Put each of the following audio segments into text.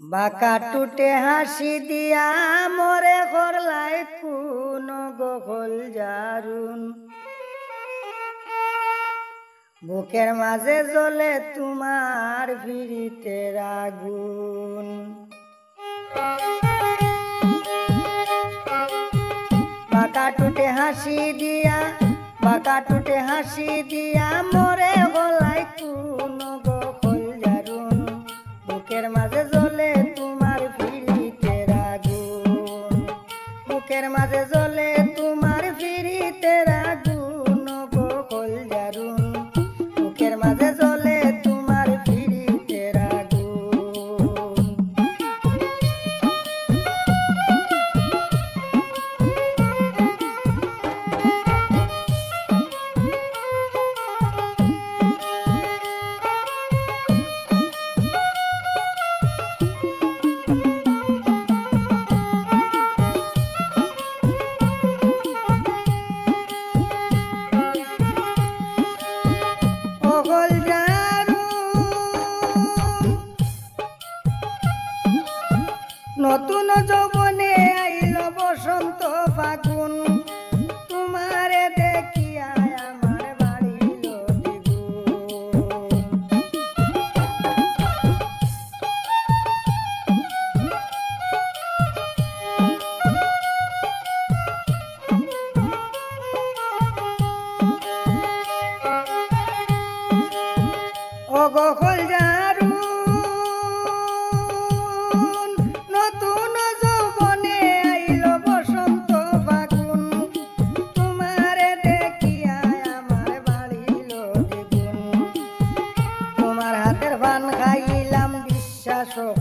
বাঁকা টুটে হাসি দিয়া মরে করলাই কোন গোকল জারুন বুকের মাঝে জ্বলে তোমার ফিরিতে আগুন। বাঁকা টুটে হাসি দিয়া বাঁকা টুটে হাসি দিয়া মরে গলাই কোন গোকল জারুন বুকের মাঝে জ্বলে তোমার ফিরিতে আগুন। বুকের মাঝে জ্বলে তোমার ফিরিতে আগুন গোকল জারুন বুকের মাঝে জ্বলে তোমার ফিরিতে আগুন। নতুন যৌবনে আইল বসন্ত ফাগুন তোমারে দেখিয়া আমার বাড়িল দ্বিগুণ। ও গোকল জারুন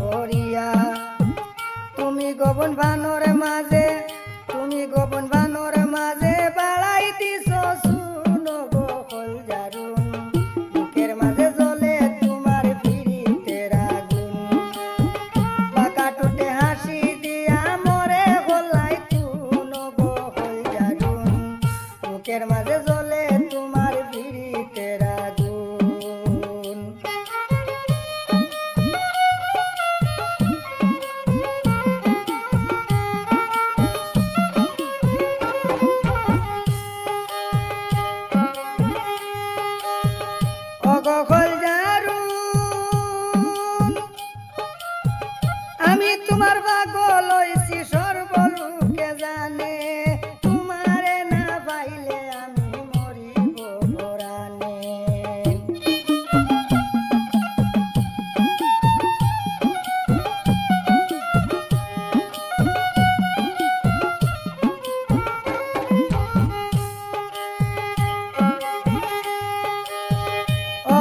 করিয়া তুমি গোপন বানর মাঝে তুমি গোপন বানর মাঝে বাড়াই দিছ শুনো গোকল জারুন বুকের মাঝে জ্বলে তোমার ফিরিতে আগুন। বাঁকা টুটে হাসি দিয়া মরে গলাই কোন গোকল জারুন বুকের মাঝে জ্বলে তোমার ফিরিতে আগুন। গোকল জারুন আমি তোমার পাগল হইছি সর্বলোকে জানে তোমারে না পাইলে আমি মরিব পরাণে।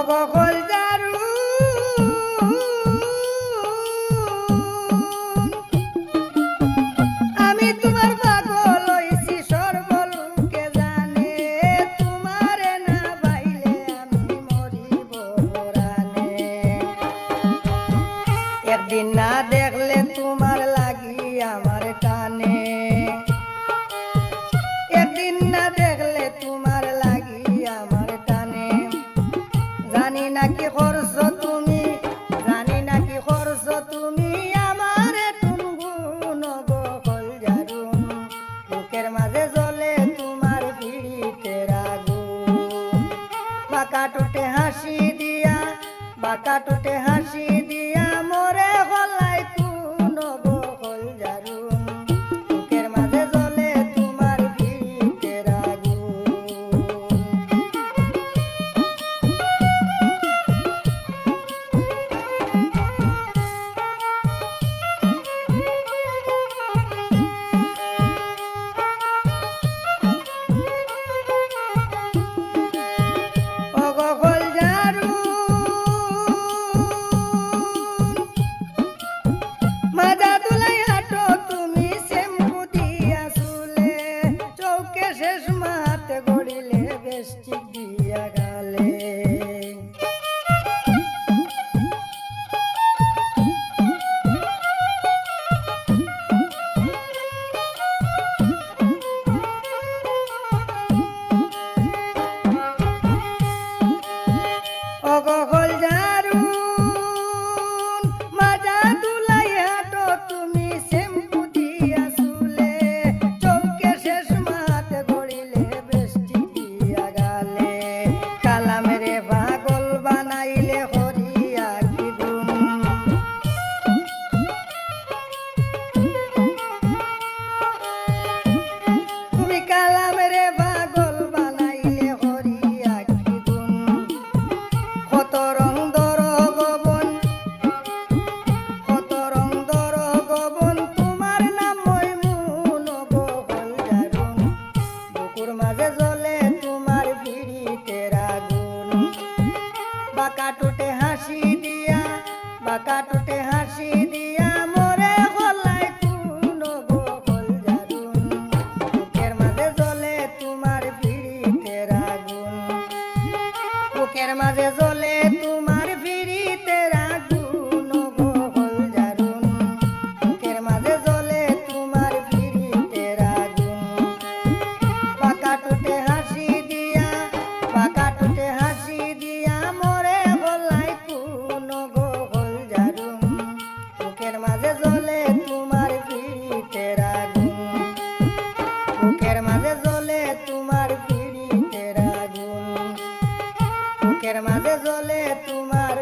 গোকল জারুন আমি তোমার পাগল হইছি সর্বলোকে জানে তোমারে না পাইলে আমি মরিব পরাণে। একদিন না দেখলে তোমার লাগি আমার টানে একদিন না দেখলে তোমার লাগি আমার টানে। জানি নাকি করছ তুমি জানি নাকি করছ তুমি আমার টুনগুন গোকল জারুন বুকের মাঝে জ্বলে তোমার ফিরিতে আগুন। বাঁকা টুটে হাসি দিয়া বাঁকা টুটে হাসি দিয়া মরে গলাই কোন পাকা টুটে হাসি দিয়া মোরে গলায় কুনো গোল জারুন বুকের মাঝে জ্বলে তোমার পিড়িতের আগুন বুকের মাঝে জ্বলে তোমার পিড়িতের আগুন গোল জারুন বুকের মাঝে জ্বলে তোমার পিড়িতের আগুন পাকা টুটে হাসি দিয়া পাকা টুটে হাসি দিয়া মোরে গলায় কুনো গোল জারুন বুকের মাঝে জ্বলে তোমার পিড়িতের আগুন বুকের মাঝে জ্বলে তোমার পিড়িতের আগুন বুকের মাঝে জ্বলে তোমার